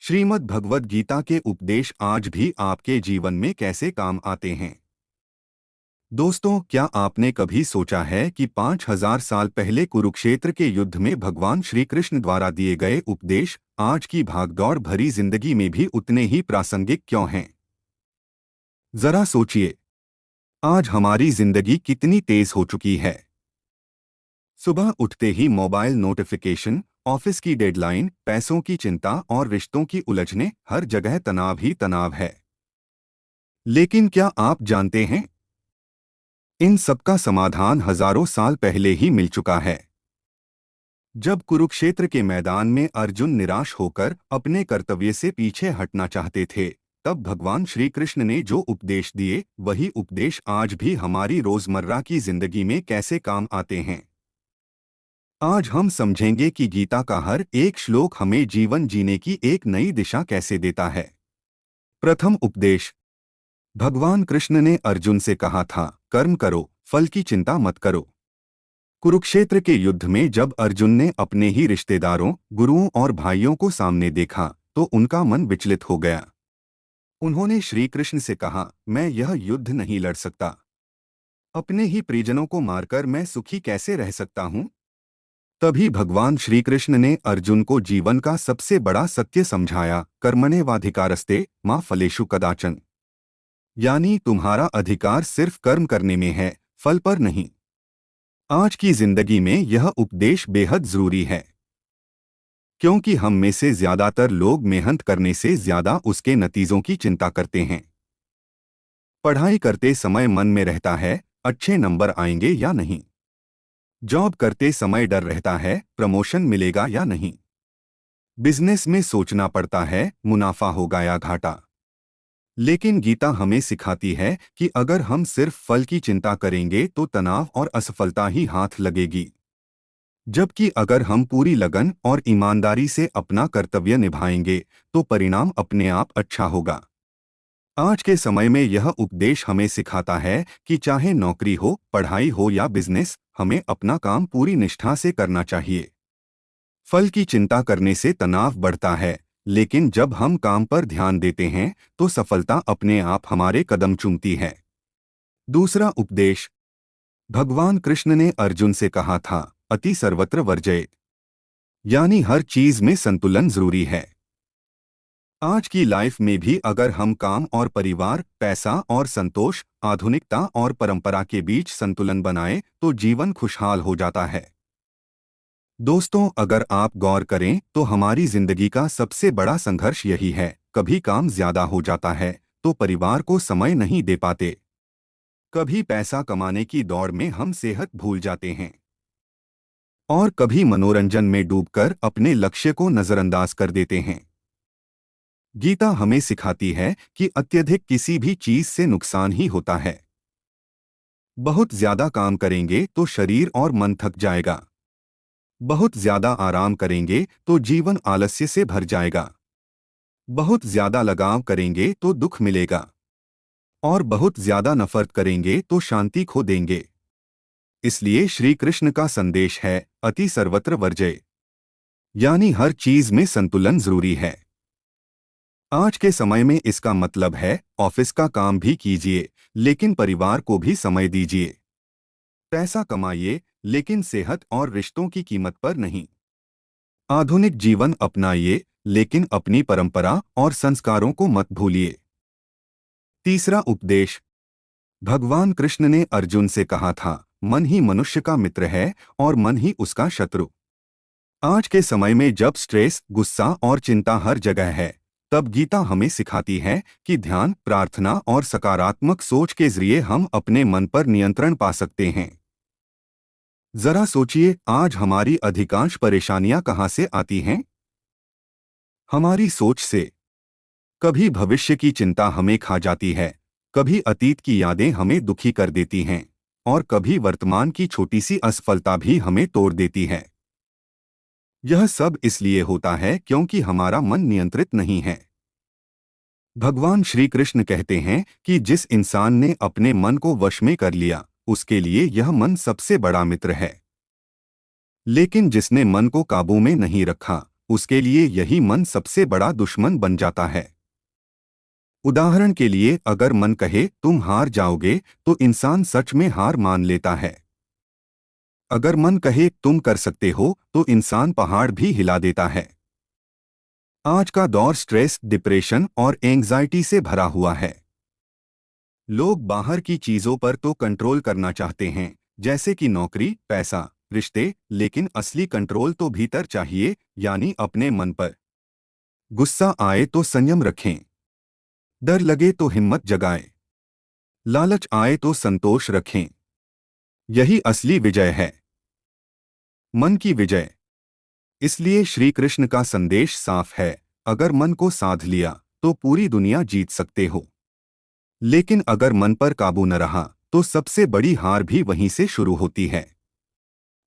श्रीमद् भगवद गीता के उपदेश आज भी आपके जीवन में कैसे काम आते हैं। दोस्तों, क्या आपने कभी सोचा है कि 5000 साल पहले कुरुक्षेत्र के युद्ध में भगवान श्री कृष्ण द्वारा दिए गए उपदेश आज की भागदौड़ भरी जिंदगी में भी उतने ही प्रासंगिक क्यों हैं? जरा सोचिए, आज हमारी जिंदगी कितनी तेज हो चुकी है। सुबह उठते ही मोबाइल नोटिफिकेशन, ऑफिस की डेडलाइन, पैसों की चिंता और रिश्तों की उलझने, हर जगह तनाव ही तनाव है। लेकिन क्या आप जानते हैं, इन सबका समाधान हजारों साल पहले ही मिल चुका है। जब कुरुक्षेत्र के मैदान में अर्जुन निराश होकर अपने कर्तव्य से पीछे हटना चाहते थे, तब भगवान श्री कृष्ण ने जो उपदेश दिए, वही उपदेश आज भी हमारी रोजमर्रा की जिंदगी में कैसे काम आते हैं। आज हम समझेंगे कि गीता का हर एक श्लोक हमें जीवन जीने की एक नई दिशा कैसे देता है। प्रथम उपदेश। भगवान कृष्ण ने अर्जुन से कहा था, कर्म करो, फल की चिंता मत करो। कुरुक्षेत्र के युद्ध में जब अर्जुन ने अपने ही रिश्तेदारों, गुरुओं और भाइयों को सामने देखा तो उनका मन विचलित हो गया। उन्होंने श्री कृष्ण से कहा, मैं यह युद्ध नहीं लड़ सकता। अपने ही परिजनों को मारकर मैं सुखी कैसे रह सकता हूँ। तभी भगवान श्री कृष्ण ने अर्जुन को जीवन का सबसे बड़ा सत्य समझाया, कर्मण्येवाधिकारस्ते मा फलेषु कदाचन। यानी तुम्हारा अधिकार सिर्फ कर्म करने में है, फल पर नहीं। आज की जिंदगी में यह उपदेश बेहद जरूरी है, क्योंकि हम में से ज्यादातर लोग मेहनत करने से ज्यादा उसके नतीजों की चिंता करते हैं। पढ़ाई करते समय मन में रहता है, अच्छे नंबर आएंगे या नहीं। जॉब करते समय डर रहता है, प्रमोशन मिलेगा या नहीं। बिजनेस में सोचना पड़ता है, मुनाफा होगा या घाटा। लेकिन गीता हमें सिखाती है कि अगर हम सिर्फ फल की चिंता करेंगे तो तनाव और असफलता ही हाथ लगेगी। जबकि अगर हम पूरी लगन और ईमानदारी से अपना कर्तव्य निभाएंगे तो परिणाम अपने आप अच्छा होगा। आज के समय में यह उपदेश हमें सिखाता है कि चाहे नौकरी हो, पढ़ाई हो या बिजनेस, हमें अपना काम पूरी निष्ठा से करना चाहिए। फल की चिंता करने से तनाव बढ़ता है, लेकिन जब हम काम पर ध्यान देते हैं तो सफलता अपने आप हमारे कदम चूमती है। दूसरा उपदेश। भगवान कृष्ण ने अर्जुन से कहा था, अति सर्वत्र वर्जय। यानी हर चीज में संतुलन जरूरी है। आज की लाइफ में भी अगर हम काम और परिवार, पैसा और संतोष, आधुनिकता और परंपरा के बीच संतुलन बनाएं तो जीवन खुशहाल हो जाता है। दोस्तों, अगर आप गौर करें तो हमारी जिंदगी का सबसे बड़ा संघर्ष यही है। कभी काम ज्यादा हो जाता है तो परिवार को समय नहीं दे पाते। कभी पैसा कमाने की दौड़ में हम सेहत भूल जाते हैं और कभी मनोरंजन में डूबकर अपने लक्ष्य को नजरअंदाज कर देते हैं। गीता हमें सिखाती है कि अत्यधिक किसी भी चीज से नुकसान ही होता है। बहुत ज्यादा काम करेंगे तो शरीर और मन थक जाएगा। बहुत ज्यादा आराम करेंगे तो जीवन आलस्य से भर जाएगा। बहुत ज्यादा लगाव करेंगे तो दुख मिलेगा और बहुत ज्यादा नफरत करेंगे तो शांति खो देंगे। इसलिए श्री कृष्ण का संदेश है, अति सर्वत्र वर्जय। यानी हर चीज में संतुलन जरूरी है। आज के समय में इसका मतलब है, ऑफिस का काम भी कीजिए लेकिन परिवार को भी समय दीजिए। पैसा कमाइए लेकिन सेहत और रिश्तों की कीमत पर नहीं। आधुनिक जीवन अपनाइए लेकिन अपनी परंपरा और संस्कारों को मत भूलिए। तीसरा उपदेश। भगवान कृष्ण ने अर्जुन से कहा था, मन ही मनुष्य का मित्र है और मन ही उसका शत्रु। आज के समय में जब स्ट्रेस, गुस्सा और चिंता हर जगह है, तब गीता हमें सिखाती है कि ध्यान, प्रार्थना और सकारात्मक सोच के जरिए हम अपने मन पर नियंत्रण पा सकते हैं। जरा सोचिए, आज हमारी अधिकांश परेशानियां कहां से आती हैं? हमारी सोच से। कभी भविष्य की चिंता हमें खा जाती है, कभी अतीत की यादें हमें दुखी कर देती हैं और कभी वर्तमान की छोटी सी असफलता भी हमें तोड़ देती है। यह सब इसलिए होता है क्योंकि हमारा मन नियंत्रित नहीं है। भगवान श्री कृष्ण कहते हैं कि जिस इंसान ने अपने मन को वश में कर लिया, उसके लिए यह मन सबसे बड़ा मित्र है। लेकिन जिसने मन को काबू में नहीं रखा, उसके लिए यही मन सबसे बड़ा दुश्मन बन जाता है। उदाहरण के लिए, अगर मन कहे तुम हार जाओगे, तो इंसान सच में हार मान लेता है। अगर मन कहे तुम कर सकते हो, तो इंसान पहाड़ भी हिला देता है। आज का दौर स्ट्रेस, डिप्रेशन और एंग्जाइटी से भरा हुआ है। लोग बाहर की चीजों पर तो कंट्रोल करना चाहते हैं, जैसे कि नौकरी, पैसा, रिश्ते, लेकिन असली कंट्रोल तो भीतर चाहिए, यानी अपने मन पर। गुस्सा आए तो संयम रखें, डर लगे तो हिम्मत जगाएं, लालच आए तो संतोष रखें। यही असली विजय है, मन की विजय। इसलिए श्री कृष्ण का संदेश साफ है, अगर मन को साध लिया तो पूरी दुनिया जीत सकते हो, लेकिन अगर मन पर काबू न रहा तो सबसे बड़ी हार भी वहीं से शुरू होती है।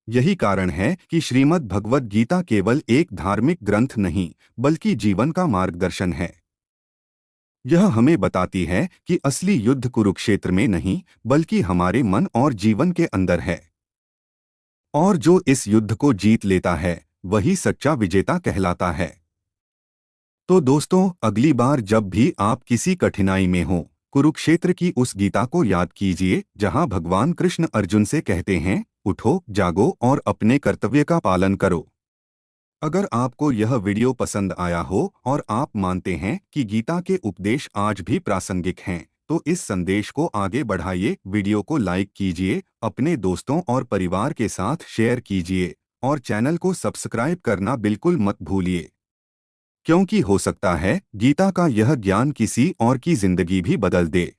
यही कारण है कि श्रीमद् भगवद गीता केवल एक धार्मिक ग्रंथ नहीं, बल्कि जीवन का मार्गदर्शन है। यह हमें बताती है कि असली युद्ध कुरुक्षेत्र में नहीं, बल्कि हमारे मन और जीवन के अंदर है। और जो इस युद्ध को जीत लेता है, वही सच्चा विजेता कहलाता है। तो दोस्तों, अगली बार जब भी आप किसी कठिनाई में हो, कुरुक्षेत्र की उस गीता को याद कीजिए, जहां भगवान कृष्ण अर्जुन से कहते हैं, उठो, जागो और अपने कर्तव्य का पालन करो। अगर आपको यह वीडियो पसंद आया हो और आप मानते हैं कि गीता के उपदेश आज भी प्रासंगिक हैं, तो इस संदेश को आगे बढ़ाइए, वीडियो को लाइक कीजिए, अपने दोस्तों और परिवार के साथ शेयर कीजिए और चैनल को सब्सक्राइब करना बिल्कुल मत भूलिए। क्योंकि हो सकता है गीता का यह ज्ञान किसी और की जिंदगी भी बदल दे।